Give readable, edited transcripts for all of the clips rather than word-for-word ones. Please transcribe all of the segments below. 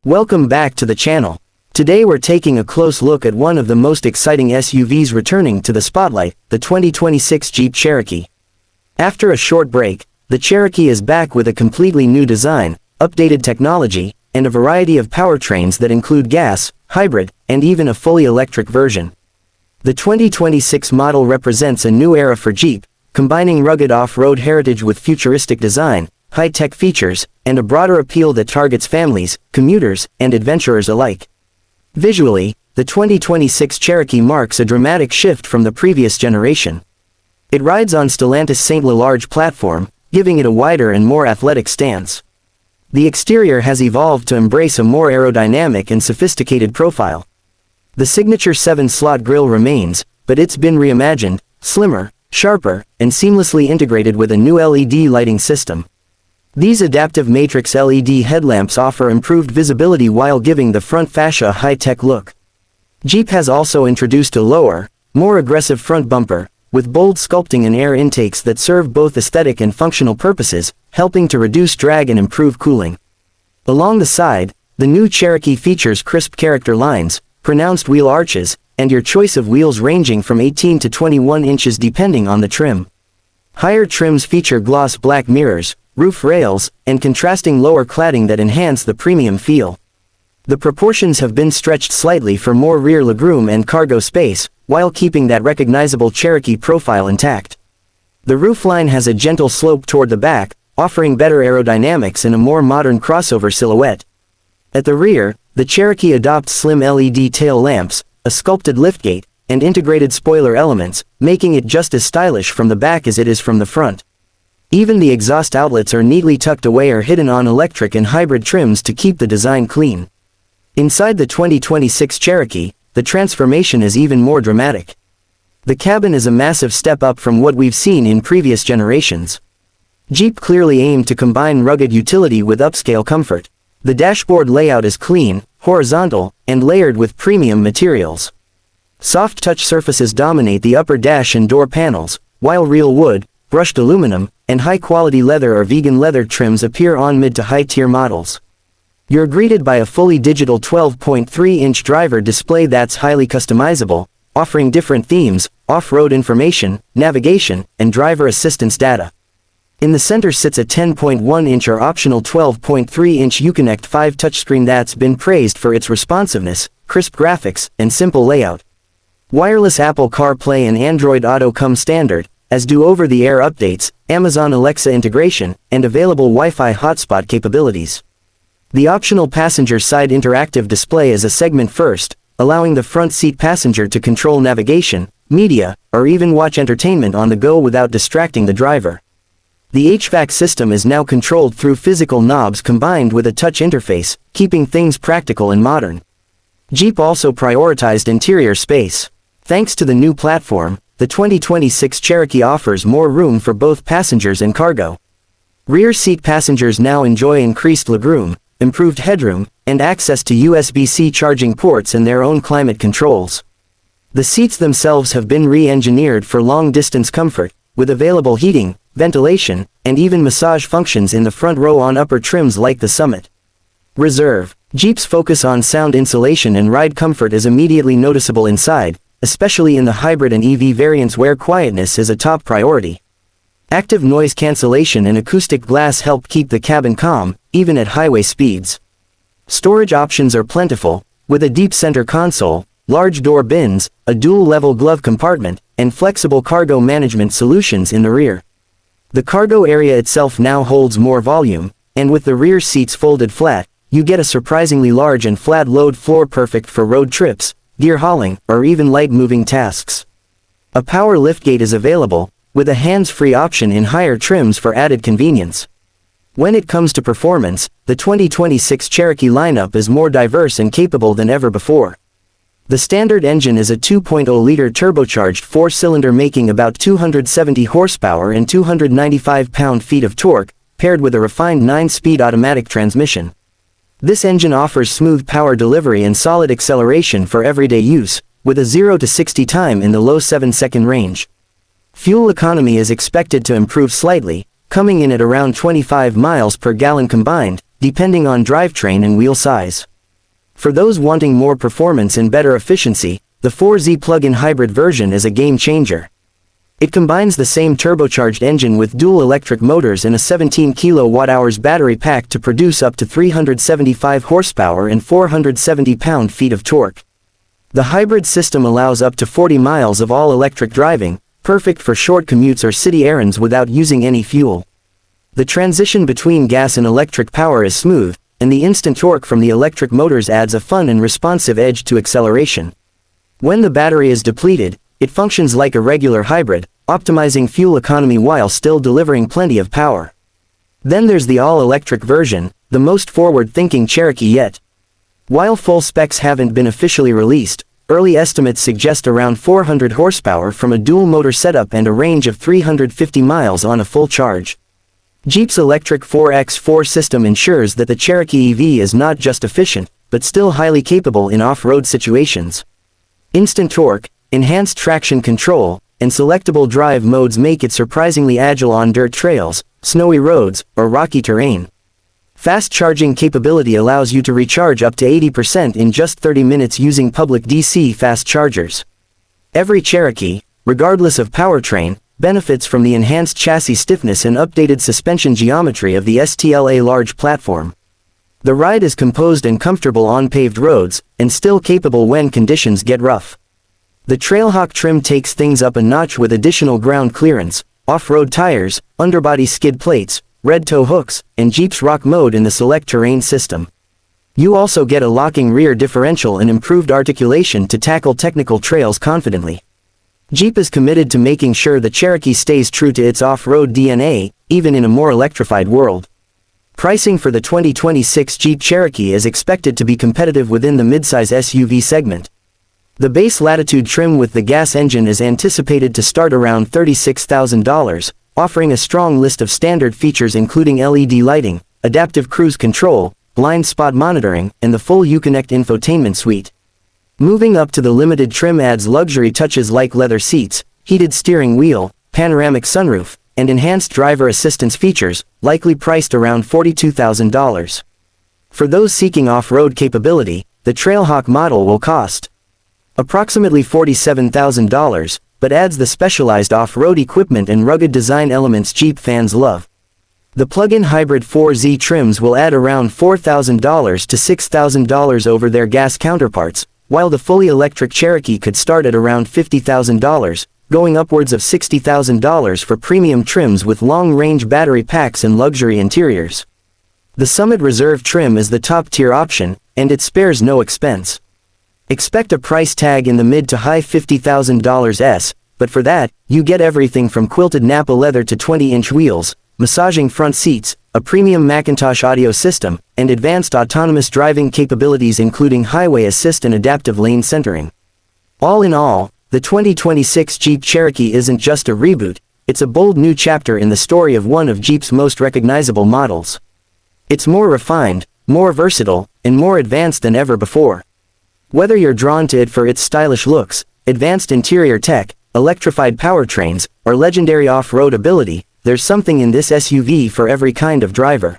Welcome back to the channel. Today we're taking a close look at one of the most exciting SUVs returning to the spotlight, the 2026 Jeep Cherokee. After a short break, the Cherokee is back with a completely new design, updated technology, and a variety of powertrains that include gas, hybrid, and even a fully electric version. The 2026 model represents a new era for Jeep, combining rugged off-road heritage with futuristic design, high-tech features, and a broader appeal that targets families, commuters, and adventurers alike. Visually, the 2026 Cherokee marks a dramatic shift from the previous generation. It rides on Stellantis' St. Large platform, giving it a wider and more athletic stance. The exterior has evolved to embrace a more aerodynamic and sophisticated profile. The signature 7-slot grille remains, but it's been reimagined, slimmer, sharper, and seamlessly integrated with a new LED lighting system. These adaptive matrix LED headlamps offer improved visibility while giving the front fascia a high-tech look. Jeep has also introduced a lower, more aggressive front bumper, with bold sculpting and air intakes that serve both aesthetic and functional purposes, helping to reduce drag and improve cooling. Along the side, the new Cherokee features crisp character lines, pronounced wheel arches, and your choice of wheels ranging from 18 to 21 inches depending on the trim. Higher trims feature gloss black mirrors, roof rails, and contrasting lower cladding that enhance the premium feel. The proportions have been stretched slightly for more rear legroom and cargo space, while keeping that recognizable Cherokee profile intact. The roofline has a gentle slope toward the back, offering better aerodynamics and a more modern crossover silhouette. At the rear, the Cherokee adopts slim LED tail lamps, a sculpted liftgate, and integrated spoiler elements, making it just as stylish from the back as it is from the front. Even the exhaust outlets are neatly tucked away or hidden on electric and hybrid trims to keep the design clean. Inside the 2026 Cherokee, the transformation is even more dramatic. The cabin is a massive step up from what we've seen in previous generations. Jeep clearly aimed to combine rugged utility with upscale comfort. The dashboard layout is clean, horizontal, and layered with premium materials. Soft touch surfaces dominate the upper dash and door panels, while real wood, brushed aluminum, and high-quality leather or vegan leather trims appear on mid to high-tier models. You're greeted by a fully digital 12.3-inch driver display that's highly customizable, offering different themes, off-road information, navigation, and driver assistance data. In the center sits a 10.1-inch or optional 12.3-inch Uconnect 5 touchscreen that's been praised for its responsiveness, crisp graphics, and simple layout. Wireless Apple CarPlay and Android Auto come standard, as do over-the-air updates, Amazon Alexa integration, and available Wi-Fi hotspot capabilities. The optional passenger side interactive display is a segment first, allowing the front seat passenger to control navigation, media, or even watch entertainment on the go without distracting the driver. The HVAC system is now controlled through physical knobs combined with a touch interface, keeping things practical and modern. Jeep also prioritized interior space. Thanks to the new platform, the 2026 Cherokee offers more room for both passengers and cargo. Rear seat passengers now enjoy increased legroom, improved headroom, and access to USB-C charging ports and their own climate controls. The seats themselves have been re-engineered for long-distance comfort, with available heating, ventilation, and even massage functions in the front row on upper trims like the Summit. Reserve. Jeep's focus on sound insulation and ride comfort is immediately noticeable inside, especially in the hybrid and EV variants where quietness is a top priority. Active noise cancellation and acoustic glass help keep the cabin calm, even at highway speeds. Storage options are plentiful, with a deep center console, large door bins, a dual-level glove compartment, and flexible cargo management solutions in the rear. The cargo area itself now holds more volume, and with the rear seats folded flat, you get a surprisingly large and flat load floor perfect for road trips, gear hauling, or even light-moving tasks. A power liftgate is available, with a hands-free option in higher trims for added convenience. When it comes to performance, the 2026 Cherokee lineup is more diverse and capable than ever before. The standard engine is a 2.0-liter turbocharged four-cylinder making about 270 horsepower and 295 pound-feet of torque, paired with a refined 9-speed automatic transmission. This engine offers smooth power delivery and solid acceleration for everyday use, with a 0 to 60 time in the low 7-second range. Fuel economy is expected to improve slightly, coming in at around 25 miles per gallon combined, depending on drivetrain and wheel size. For those wanting more performance and better efficiency, the 4Z plug-in hybrid version is a game changer. It combines the same turbocharged engine with dual electric motors and a 17 kWh battery pack to produce up to 375 horsepower and 470 pound-feet of torque. The hybrid system allows up to 40 miles of all-electric driving, perfect for short commutes or city errands without using any fuel. The transition between gas and electric power is smooth, and the instant torque from the electric motors adds a fun and responsive edge to acceleration. When the battery is depleted, it functions like a regular hybrid, optimizing fuel economy while still delivering plenty of power. Then there's the all-electric version, the most forward-thinking Cherokee yet. While full specs haven't been officially released, early estimates suggest around 400 horsepower from a dual-motor setup and a range of 350 miles on a full charge. Jeep's electric 4x4 system ensures that the Cherokee EV is not just efficient, but still highly capable in off-road situations. Instant torque, enhanced traction control, and selectable drive modes make it surprisingly agile on dirt trails, snowy roads, or rocky terrain. Fast charging capability allows you to recharge up to 80% in just 30 minutes using public DC fast chargers. Every Cherokee, regardless of powertrain, benefits from the enhanced chassis stiffness and updated suspension geometry of the STLA large platform. The ride is composed and comfortable on paved roads, and still capable when conditions get rough. The Trailhawk trim takes things up a notch with additional ground clearance, off-road tires, underbody skid plates, red tow hooks, and Jeep's Rock mode in the select terrain system. You also get a locking rear differential and improved articulation to tackle technical trails confidently. Jeep is committed to making sure the Cherokee stays true to its off-road DNA, even in a more electrified world. Pricing for the 2026 Jeep Cherokee is expected to be competitive within the midsize SUV segment. The base Latitude trim with the gas engine is anticipated to start around $36,000, offering a strong list of standard features including LED lighting, adaptive cruise control, blind spot monitoring, and the full Uconnect infotainment suite. Moving up to the limited trim adds luxury touches like leather seats, heated steering wheel, panoramic sunroof, and enhanced driver assistance features, likely priced around $42,000. For those seeking off-road capability, the Trailhawk model will cost approximately $47,000, but adds the specialized off-road equipment and rugged design elements Jeep fans love. The plug-in hybrid 4Z trims will add around $4,000 to $6,000 over their gas counterparts, while the fully electric Cherokee could start at around $50,000, going upwards of $60,000 for premium trims with long-range battery packs and luxury interiors. The Summit Reserve trim is the top-tier option, and it spares no expense. Expect a price tag in the mid to high $50,000s, but for that, you get everything from quilted Napa leather to 20-inch wheels, massaging front seats, a premium Macintosh audio system, and advanced autonomous driving capabilities including highway assist and adaptive lane centering. All in all, the 2026 Jeep Cherokee isn't just a reboot, it's a bold new chapter in the story of one of Jeep's most recognizable models. It's more refined, more versatile, and more advanced than ever before. Whether you're drawn to it for its stylish looks, advanced interior tech, electrified powertrains, or legendary off-road ability, there's something in this SUV for every kind of driver.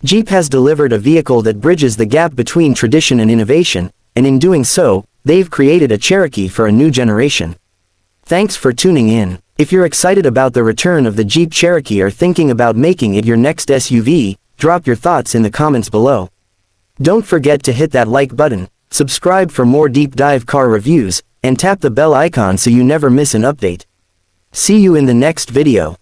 Jeep has delivered a vehicle that bridges the gap between tradition and innovation, and in doing so, they've created a Cherokee for a new generation. Thanks for tuning in. If you're excited about the return of the Jeep Cherokee or thinking about making it your next SUV, drop your thoughts in the comments below. Don't forget to hit that like button, subscribe for more deep dive car reviews, and tap the bell icon so you never miss an update. See you in the next video.